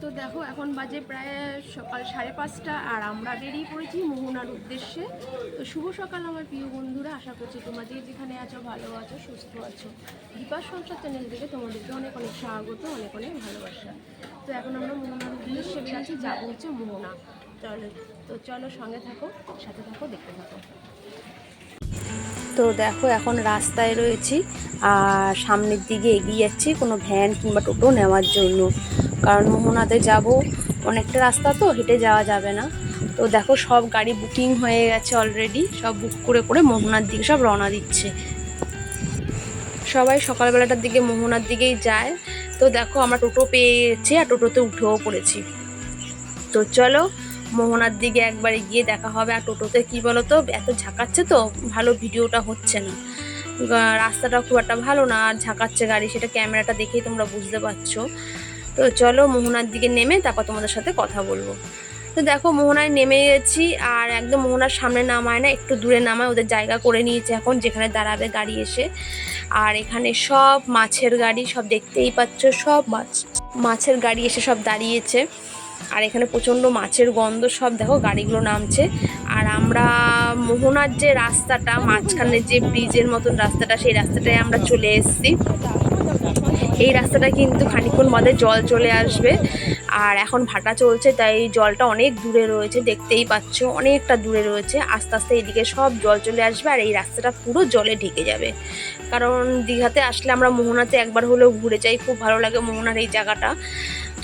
তো দেখো এখন বাজে প্রায় সকাল 5:30 আর আমরা বেরিয়ে পড়েছি মোহনার উদ্দেশ্যে। তো শুভ সকাল আমার প্রিয় বন্ধুরা, আশা করছি তোমরা যে যেখানে আছো ভালো আছো, সুস্থ আছো। দীপার সংসার চ্যানেল থেকে তোমাদেরকে অনেক অনেক স্বাগত, অনেক অনেক ভালোবাসা। তো এখন আমরা মোহনার উদ্দেশ্যে বেরিয়েছি, যাবো হচ্ছে মোহনা। চলো সঙ্গে থাকো, সাথে থাকো, দেখতে থাকো। তো দেখো এখন রাস্তায় রয়েছি আর সামনের দিকে এগিয়ে যাচ্ছি কোনো ভ্যান কিংবা টোটো নেওয়ার জন্য, কারণ মোহনাতে যাব অনেকটা রাস্তা, তো হেঁটে যাওয়া যাবে না। তো দেখো সব গাড়ি বুকিং হয়ে গেছে অলরেডি, সব বুক করে করে মোহনার দিকে সব রওনা দিচ্ছে। সবাই সকালবেলাটার দিকে মোহনার দিকেই যায়। তো দেখো আমরা টোটো পেয়ে গেছি আর টোটোতে উঠেও পড়েছি। তো চলো মোহনার দিকে একবারে গিয়ে দেখা হবে। আর টোটোতে কি বলো তো, এত ঝাঁকাচ্ছে তো ভালো ভিডিওটা হচ্ছে না, রাস্তাটা খুব একটা ভালো না, আর ঝাঁকাচ্ছে গাড়ি, সেটা ক্যামেরাটা দেখেই তোমরা বুঝতে পারছো। তো চলো মোহনার দিকে নেমে তারপর তোমাদের সাথে কথা বলবো। তো দেখো মোহনায় নেমে গেছি, আর একদম মোহনার সামনে নামায় না, একটু দূরে নামায়, ওদের জায়গা করে নিয়েছে এখন যেখানে দাঁড়াবে গাড়ি এসে। আর এখানে সব মাছের গাড়ি, সব দেখতেই পাচ্ছ, সব মাছের গাড়ি এসে সব দাঁড়িয়েছে। আর এখানে প্রচণ্ড মাছের গন্ধ, সব দেখো গাড়িগুলো নামছে। আর আমরা মোহনার যে রাস্তাটা, মাঝখানে যে ব্রিজের মতন রাস্তাটা, সেই রাস্তাটায় আমরা চলে এসেছি। এই রাস্তাটা কিন্তু খানিকক্ষণ বাদে জল চলে আসবে, আর এখন ভাটা চলছে, তাই জলটা অনেক দূরে রয়েছে, দেখতেই পাচ্ছ অনেকটা দূরে রয়েছে। আস্তে আস্তে এইদিকে সব জল চলে আসবে আর এই রাস্তাটা পুরো জলে ঢেকে যাবে। কারণ দীঘাতে আসলে আমরা মোহনাতে একবার হলেও ঘুরে যাই, খুব ভালো লাগে মোহনার এই জায়গাটা।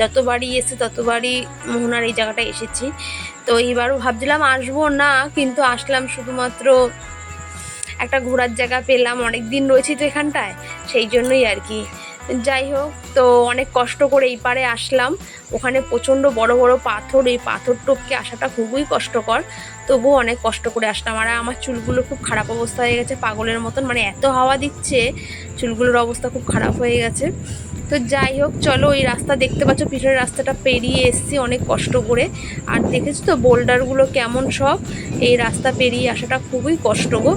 যতবারই এসে ততবারই মোহনার এই জায়গাটা এসেছি। তো এইবারও ভাবছিলাম আসবো না, কিন্তু আসলাম, শুধুমাত্র একটা ঘোরার জায়গা পেলাম, অনেক দিন রয়েছি তো এখানটায়, সেই জন্যই আর কি। যাই হোক, তো অনেক কষ্ট করে এই পারে আসলাম। ওখানে প্রচণ্ড বড় বড় পাথর, এই পাথর টপকে আসাটা খুবই কষ্টকর, তবুও অনেক কষ্ট করে আসলাম। আর আমার চুলগুলো খুব খারাপ অবস্থা হয়ে গেছে, পাগলের মতন, মানে এত হাওয়া দিচ্ছে, চুলগুলোর অবস্থা খুব খারাপ হয়ে গেছে। তো যাই হোক, চলো ওই রাস্তা দেখতে পাচ্ছ, পিছনের রাস্তাটা পেরিয়ে এসেছি অনেক কষ্ট করে। আর দেখেছো তো বোল্ডারগুলো কেমন সব, এই রাস্তা পেরিয়ে আসাটা খুবই কষ্ট গো।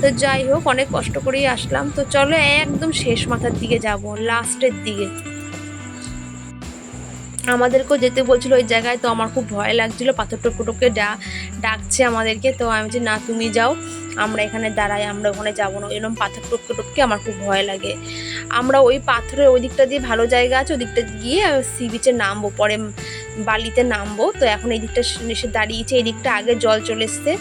তো যাই হোক, অনেক কষ্ট করেই আসলাম। তো চলো একদম শেষ মাথার দিকে যাব, লাস্টের দিকে। আমাদেরকেও যেতে বলছিল ওই জায়গায়, তো আমার খুব ভয় লাগছিল, পাথর টপকে ডাকছে আমাদেরকে। তো আমি বলছি না, তুমি যাও, আমরা এখানে দাঁড়াই, আমরা ওখানে যাবো না, এরকম পাথর টপকে আমার খুব ভয় লাগে। আমরা ওই পাথরের ওই দিকটা দিয়ে ভালো জায়গা আছে, ওই দিকটা গিয়ে সি বিচে নামবো, পরে বালিতে নামবো। তো এখন এই দিকটা এসে দাঁড়িয়েছে, এই দিকটা আগে জল চলে এসছে,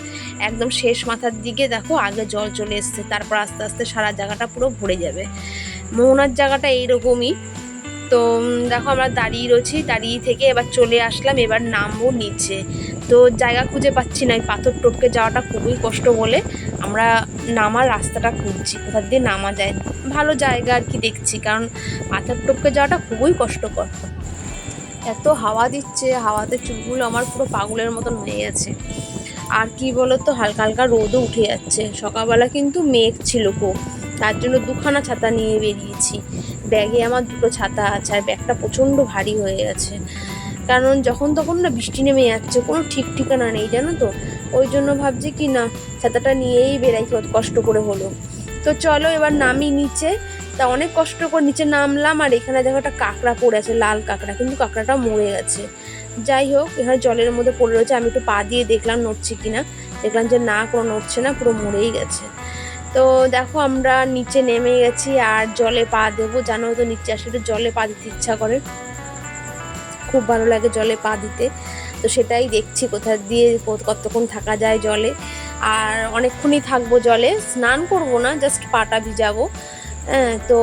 একদম শেষ মাথার দিকে দেখো আগে জল চলে এসছে, তারপর আস্তে আস্তে সারা জায়গাটা পুরো ভরে যাবে। মোহনার জায়গাটা এইরকমই। তো দেখো আমরা দাঁড়িয়ে রয়েছি, দাঁড়িয়ে থেকে এবার চলে আসলাম, এবার নামবো নিচে। তো জায়গা খুঁজে পাচ্ছি না, ওই পাথর টপকে যাওয়াটা খুবই কষ্ট বলে আমরা নামার রাস্তাটা খুঁজছি, কোথা দিয়ে নামা যায়, ভালো জায়গা আর কি দেখছি, কারণ পাথর টপকে যাওয়াটা খুবই কষ্টকর। এত হাওয়া দিচ্ছে, হাওয়াতে চুলগুলো আমার পুরো পাগলের মতন হয়ে গেছে। আর কি বলতো, হালকা হালকা রোদও উঠে যাচ্ছে, সকালবেলা কিন্তু মেঘ ছিল খুব, তার জন্য দুখানা ছাতা নিয়ে বেরিয়েছি। ব্যাগে আমার দুটো ছাতা আছে, আর ব্যাগটা প্রচণ্ড ভারী হয়ে গেছে, কারণ যখন তখন না বৃষ্টি নেমে যাচ্ছে, কোনো ঠিক ঠিকানা নেই জানো তো। ওই জন্য ভাবছি কি না, ছাতাটা নিয়েই বেরাই, কষ্ট করে হলো। তো চলো এবার নামি নিচে। তা অনেক কষ্ট করে নিচে নামলাম, আর এখানে দেখো একটা কাঁকড়া পড়ে আছে, লাল কাঁকড়া, কিন্তু কাঁকড়াটা মরে গেছে। যাই হোক, এখানে জলের মধ্যে পড়ে রয়েছে, আমি একটু পা দিয়ে দেখলাম নড়ছে কিনা, দেখলাম যে না, কোনো নড়ছে না, পুরো মরেই গেছে। তো দেখো আমরা নিচে নেমে গেছি, আর জলে পা দেবো, জানো তো নিচে আসলে জলে পা দিতে ইচ্ছা করে, খুব ভালো লাগে জলে পা দিতে। তো সেটাই দেখছি কোথা দিয়ে কতক্ষণ থাকা যায় জলে। আর অনেকক্ষণই থাকবো জলে, স্নান করবো না, জাস্ট পাটা ভিজাবো। হ্যাঁ, তো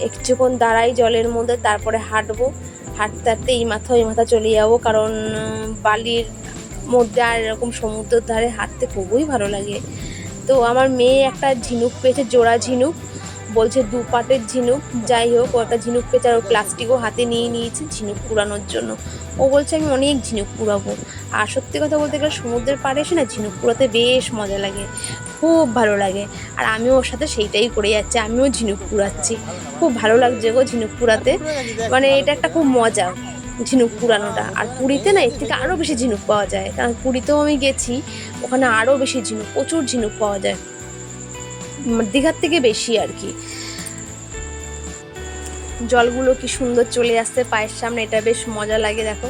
একটুক্ষণ দাঁড়াই জলের মধ্যে, তারপরে হাঁটবো, হাঁটতে হাঁটতে এই মাথা ওই মাথা চলে যাবো, কারণ বালির মধ্যে আর এরকম সমুদ্রের ধারে হাঁটতে খুবই ভালো লাগে। তো আমার মেয়ে একটা ঝিনুক পেয়েছে, জোড়া ঝিনুক, বলছে 2 পাটের ঝিনুক। যাই হোক, ও একটা ঝিনুক পেয়েছে, আর ও প্লাস্টিকও হাতে নিয়ে নিয়েছে ঝিনুক কুড়ানোর জন্য। ও বলছে আমি অনেক ঝিনুক কুড়াবো। আর সত্যি কথা বলতে গেলে সমুদ্রের পাড়ে এসে না ঝিনুক কুড়াতে বেশ মজা লাগে, খুব ভালো লাগে। আর আমিও ওর সাথে সেইটাই করে যাচ্ছি, আমিও ঝিনুক কুড়াচ্ছি, খুব ভালো লাগছে গো ঝিনুক কুড়াতে, মানে এটা একটা খুব মজা ঝিনুক কুড়ানোটা। আর পুরীতে না এর থেকে আরও বেশি ঝিনুক পাওয়া যায়, কারণ পুরীতেও আমি গেছি, ওখানে আরও বেশি ঝিনুক, প্রচুর ঝিনুক পাওয়া যায়, দীঘার থেকে বেশি আর কি। জলগুলো কি সুন্দর চলে আসছে পায়ের সামনে, এটা বেশ মজা লাগে। দেখো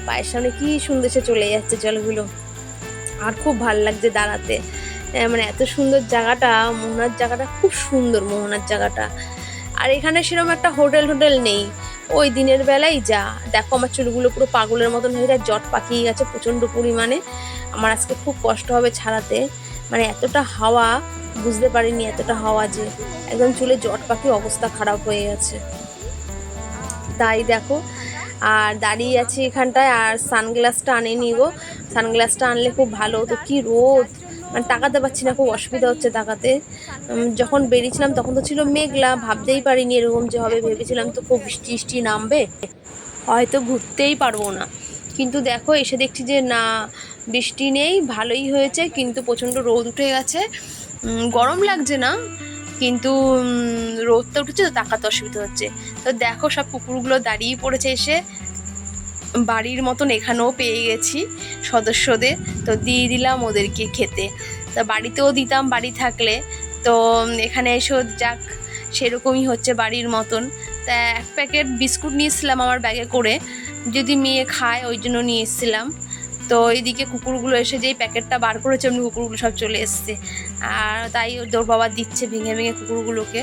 পায়ের সামনে কি সুন্দর সে চলে যাচ্ছে জলগুলো, আর খুব ভালো লাগছে দাঁড়াতে। মানে এত সুন্দর জায়গাটা, মোহনার জায়গাটা খুব সুন্দর, মোহনার জায়গাটা। আর এখানে সেরকম একটা হোটেল নেই, ওই দিনের বেলায় যা। দেখো আমার চুলগুলো পুরো পাগলের মতন হয়ে যায়, জট পাকিয়ে গেছে প্রচণ্ড পরিমাণে। আমার আজকে খুব কষ্ট হবে ছাড়াতে, মানে এতটা হাওয়া, বুঝতে পারিনি এতটা হাওয়া যে একদম চুলে জট পাকিয়ে অবস্থা খারাপ হয়ে গেছে। তাই দেখো আর দাঁড়িয়ে আছি এখানটায়, আর সানগ্লাসটা আনিনি গো, সানগ্লাসটা আনলে খুব ভালো হতো। কি রোদ, মানে তাকাতে পারছি না, খুব অসুবিধা হচ্ছে তাকাতে। যখন বেরিয়েছিলাম তখন তো ছিল মেঘলা, ভাবতেই পারিনি এরকম যে হবে। ভেবেছিলাম তো খুব বৃষ্টি নামবে, হয়তো ঘুরতেই পারবো না। কিন্তু দেখো এসে দেখছি যে না, বৃষ্টি নেই, ভালোই হয়েছে। কিন্তু প্রচণ্ড রোদ উঠে গেছে, গরম লাগছে না, কিন্তু রোদটা উঠেছে তো তাকাতে অসুবিধা হচ্ছে। তো দেখো সব কুকুরগুলো দাঁড়িয়ে পড়েছে এসে, বাড়ির মতন এখানেও পেয়ে গেছি সদস্যদের, তো দিয়ে দিলাম ওদেরকে খেতে। তা বাড়িতেও দিতাম বাড়ি থাকলে, তো এখানে এসেও যাক সেরকমই হচ্ছে বাড়ির মতন। তা এক প্যাকেট বিস্কুট নিয়েছিলাম আমার ব্যাগে করে, যদি মেয়ে খায় ওই জন্য নিয়ে এসেছিলাম। তো এইদিকে কুকুরগুলো এসে যেই প্যাকেটটা বার করেছে অমনি কুকুরগুলো সব চলে এসছে, আর তাই ওর বাবা দিচ্ছে ভেঙে ভেঙে কুকুরগুলোকে।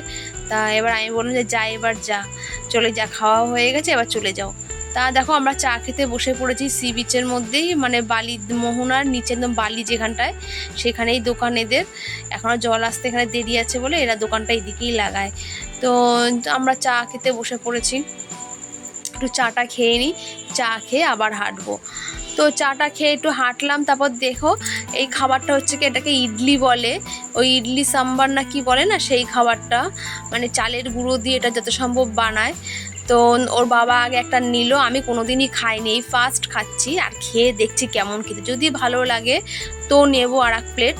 তা এবার আমি বললাম যে যা, এবার যা, চলে যা, খাওয়া হয়ে গেছে, এবার চলে যাও। তা দেখো আমরা চা খেতে বসে পড়েছি সি বিচের মধ্যেই, মানে বালি, মোহনার নিচে একদম বালি যেখানটায়, সেখানেই দোকান এদের। এখনও জল আসতে এখানে দেরি আছে বলে এরা দোকানটা এদিকেই লাগায়। তো আমরা চা খেতে বসে পড়েছি, একটু চাটা খেয়ে নিই, চা খেয়ে আবার হাঁটবো। তো চাটা খেয়ে একটু হাঁটলাম, তারপর দেখো এই খাবারটা হচ্ছে কি, এটাকে ইডলি বলে, ওই ইডলি সাম্বার না কি বলে না, সেই খাবারটা, মানে চালের গুঁড়ো দিয়ে এটা যত সম্ভব বানায়। তো ওর বাবা আগে একটা নিল, আমি কোনোদিনই খাইনি, এই ফার্স্ট খাচ্ছি, আর খেয়ে দেখছি কেমন খেতে। যদি ভালো লাগে তো নেবো আর এক প্লেট,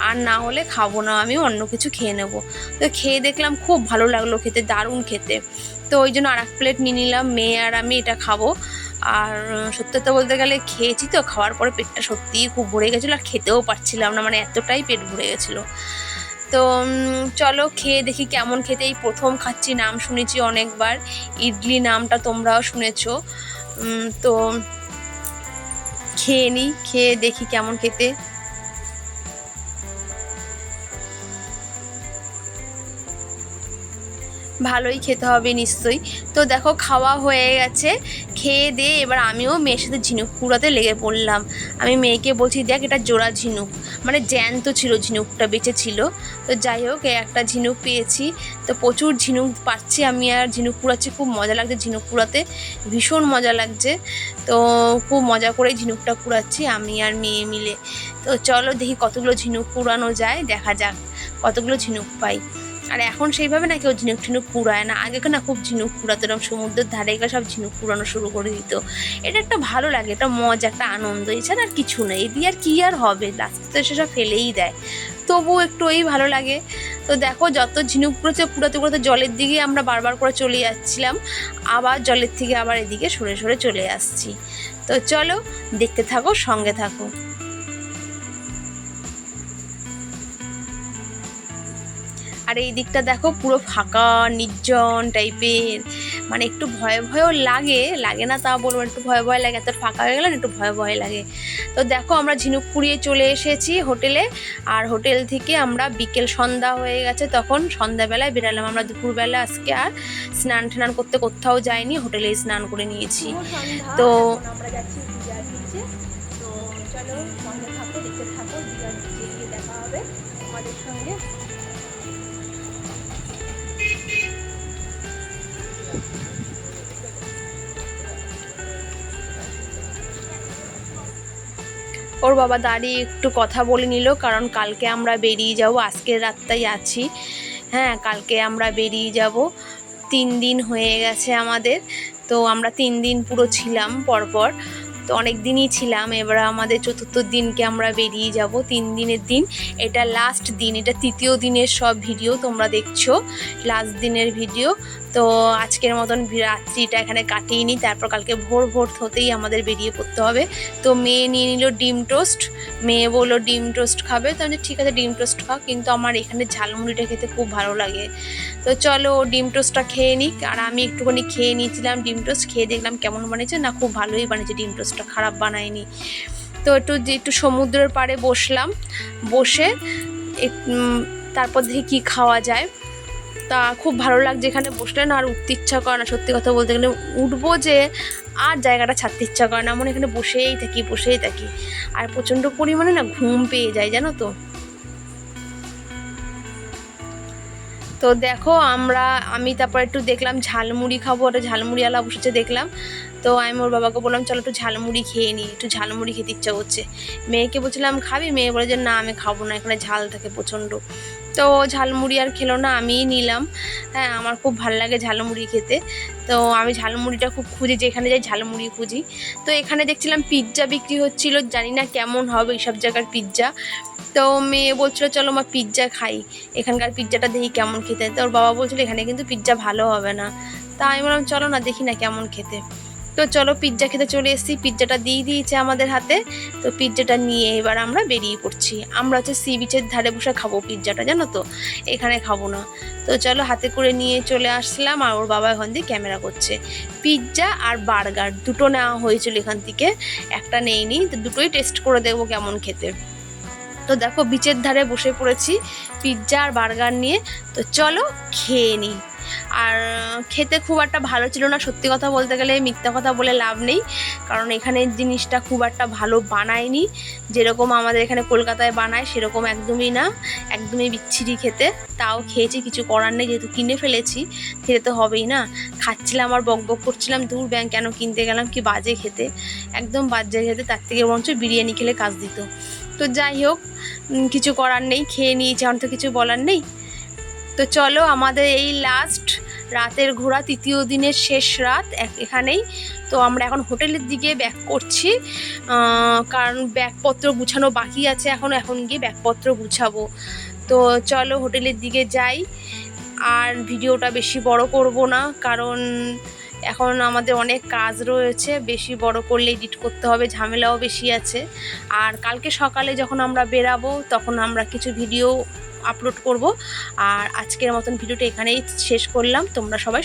আর না হলে খাবো না, আমি অন্য কিছু খেয়ে নেবো। তো খেয়ে দেখলাম খুব ভালো লাগলো খেতে, দারুণ খেতে। তো ওই জন্য আর এক প্লেট নিয়ে নিলাম, মেয়ে আর আমি এটা খাবো। আর সত্যি কথা বলতে গেলে খেয়েছি তো, খাওয়ার পরে পেটটা সত্যিই খুব ভরে গেছিলো, আর খেতেও পারছিলাম না, মানে এতটাই পেট ভরে গেছিলো। তো চলো খেয়ে দেখি কেমন খেতে। এই প্রথম খাচ্ছি, নাম শুনেছি অনেকবার, ইডলি নামটা তোমরাও শুনেছো। তো খেয়ে নিই, খেয়ে দেখি কেমন খেতে। ভালোই খেতে হবে নিশ্চয়ই। তো দেখো খাওয়া হয়ে গেছে, খেয়ে দিয়ে এবার আমিও মেয়ের সাথে ঝিনুক কুড়াতে লেগে পড়লাম। আমি মেয়েকে বলছি দেখ এটা জোড়া ঝিনুক, মানে জ্যান্ত ছিল ঝিনুকটা, বেঁচে ছিল। তো যাই হোক একটা ঝিনুক পেয়েছি, তো প্রচুর ঝিনুক পাচ্ছি আমি, আর ঝিনুক কুড়াচ্ছি, খুব মজা লাগছে ঝিনুক কুড়াতে, ভীষণ মজা লাগছে। তো খুব মজা করে ঝিনুকটা কুড়াচ্ছি আমি আর মেয়ে মিলে। তো চলো দেখি কতগুলো ঝিনুক কুড়ানো যায়, দেখা যাক কতগুলো ঝিনুক পাই। আর এখন সেইভাবে না কেউ ঝিনুক টিনুক কুড়ায় না, আগে না খুব ঝিনুক কুড়াতো, এরকম সমুদ্রের ধারে গেলে সব ঝিনুক কুড়ানো শুরু করে দিত। এটা একটা ভালো লাগে, এটা মজা, একটা আনন্দ, এছাড়া আর কিছু নেই। এ দিয়ে আর কী আর হবে, লাস্টে তো এসে সব ফেলেই দেয়, তবুও একটু ওই ভালো লাগে। তো দেখো যত ঝিনুক কুড়াতে কুড়াতে কুড়াতে জলের দিকে আমরা বারবার করে চলে যাচ্ছিলাম, আবার জলের থেকে আবার এদিকে সরে সরে চলে আসছি। তো চলো দেখতে থাকো, সঙ্গে থাকো। আর এই দিকটা দেখো পুরো ফাঁকা নির্জন টাইপের, মানে একটু ভয় ভয়ও লাগে না তা বলবো, একটু ভয় ভয় লাগে, এত ফাঁকা হয়ে গেলে একটু ভয় ভয় লাগে। তো দেখো আমরা ঝিনুক কুড়িয়ে চলে এসেছি হোটেলে, আর হোটেল থেকে আমরা বিকেল সন্ধ্যা হয়ে গেছে, তখন সন্ধ্যাবেলায় বেরালাম আমরা। দুপুরবেলা আজকে আর স্নান টান করতে কোথাও যাইনি, হোটেলেই স্নান করে নিয়েছি। তো আমরা যাচ্ছি দীঘার বিচে। তো চলো সঙ্গে থাকো, দেখতে থাকো, দীঘার বিচে গিয়ে দেখা হবে আমাদের সঙ্গে। ওর বাবা দাঁড়িয়ে একটু কথা বলে নিল, কারণ কালকে আমরা বেরিয়ে যাব, আজকের রাতটাই আছি, হ্যাঁ কালকে আমরা বেরিয়ে যাব। 3 দিন হয়ে গেছে আমাদের, তো আমরা 3 দিন পুরো ছিলাম পরপর, তো অনেক দিনই ছিলাম। এবার আমাদের 4র্থ দিনকে আমরা বেরিয়ে যাব, 3 দিনের দিন, এটা লাস্ট দিন, এটা 3য় দিনের সব ভিডিও তোমরা দেখছো, লাস্ট দিনের ভিডিও। তো আজকের মতন রাত্রিটা এখানে কাটিয়ে নিই, তারপর কালকে ভোর ভোর হতেই আমাদের বেরিয়ে পড়তে হবে। তো মেয়ে নিয়ে নিল ডিম টোস্ট, মেয়ে বললো ডিম টোস্ট খাবে, তো আমি ঠিক আছে ডিম টোস্ট খাও, কিন্তু আমার এখানে ঝালমুড়িটা খেতে খুব ভালো লাগে। তো চলো ডিম টোস্টটা খেয়ে নিক, আর আমি একটুখানি খেয়ে নিয়েছিলাম ডিম টোস্ট, খেয়ে দেখলাম কেমন বানিয়েছে, না খুব ভালোই বানিয়েছে, ডিম টোস্টটা খারাপ বানায়নি। তো একটু সমুদ্রের পাড়ে বসলাম, বসে তারপর দেখি কী খাওয়া যায়। তা খুব ভালো লাগছে এখানে বসলে না, আর উঠতে ইচ্ছা করে না, সত্যি কথা বলতে গেলে উঠবো যে আর জায়গাটা ছাড়তে ইচ্ছা করে না, মনে এখানে বসেই থাকি, আর প্রচণ্ড পরিমাণে না ঘুম পেয়ে যায় জানো তো। তো দেখো আমি তারপর একটু দেখলাম ঝালমুড়ি খাবো, একটা ঝালমুড়িওয়ালা বসেছে দেখলাম। তো আমি ওর বাবাকে বললাম চলো একটু ঝালমুড়ি খেয়ে নিই, একটু ঝালমুড়ি খেতে ইচ্ছা করছে। মেয়েকে বলছিলাম খাবি, মেয়ে বলে যে না আমি খাবো না, এখানে ঝাল থাকে প্রচণ্ড। তো ঝালমুড়ি আর খেলো না, আমিই নিলাম। হ্যাঁ, আমার খুব ভালো লাগে ঝালমুড়ি খেতে। তো আমি ঝালমুড়িটা খুব খুঁজি, যেখানে যাই ঝালমুড়ি খুঁজি। তো এখানে দেখছিলাম পিৎজা বিক্রি হচ্ছিল, জানি না কেমন হবে এইসব জায়গার পিৎজা। তো মেয়ে বলছিল চলো মা পিৎজা খাই, এখানকার পিৎজাটা দেখি কেমন খেতে। তো ওর বাবা বলছিল এখানে কিন্তু পিৎজা ভালো হবে না। তা আমি বললাম চলো না দেখি না কেমন খেতে। তো চলো পিৎজা খেতে চলে এসেছি, পিৎজাটা দিয়ে দিয়েছে আমাদের হাতে। তো পিৎজাটা নিয়ে এবার আমরা বেরিয়ে পড়ছি। আমরা হচ্ছে সি বিচের ধারে বসে খাবো পিৎজাটা, জানো তো, এখানে খাবো না। তো চলো হাতে করে নিয়ে চলে আসলাম, আর ওর বাবা এখন দিয়ে ক্যামেরা করছে। পিৎজা আর বার্গার দুটো নেওয়া হয়েছিল এখান থেকে, একটা নেইনি, তো দুটোই টেস্ট করে দেখবো কেমন খেতে। তো দেখো বিচের ধারে বসে পড়েছি পিৎজা আর বার্গার নিয়ে। তো চলো খেয়ে নিই। আর খেতে খুব একটা ভালো ছিল না, সত্যি কথা বলতে গেলে, মিথ্যা কথা বলে লাভ নেই, কারণ এখানের জিনিসটা খুব একটা ভালো বানায়নি। যেরকম আমাদের এখানে কলকাতায় বানায় সেরকম একদমই না, একদমই বিচ্ছিরি খেতে। তাও খেয়েছি, কিছু করার নেই, যেহেতু কিনে ফেলেছি খেতে তো হবেই না। খাচ্ছিলাম আর বকবক করছিলাম, দূর ব্যাং কেন কিনতে গেলাম, কি বাজে খেতে, একদম বাজে খেতে, তার থেকে বরঞ্চ বিরিয়ানি খেলে কাজ দিত। তো যাই হোক, কিছু করার নেই, খেয়ে নিয়েছি, আমার তো কিছু বলার নেই। তো চলো আমাদের এই লাস্ট রাতের ঘোরা, তৃতীয় দিনের শেষ রাত এখানেই। তো আমরা এখন হোটেলের দিকে ব্যাক করছি, কারণ ব্যাগপত্র গুছানো বাকি আছে, এখন গিয়ে ব্যাগপত্র গুছাবো। তো চলো হোটেলের দিকে যাই। আর ভিডিওটা বেশি বড় করব না, কারণ এখন আমাদের অনেক কাজ রয়েছে, বেশি বড় করলে এডিট করতে হবে, ঝামেলাও বেশি আছে। আর কালকে সকালে যখন আমরা বেরাবো তখন আমরা কিছু ভিডিও আপলোড করব। আর আজকের মতন ভিডিওটা এখানেই শেষ করলাম, তোমরা সবাই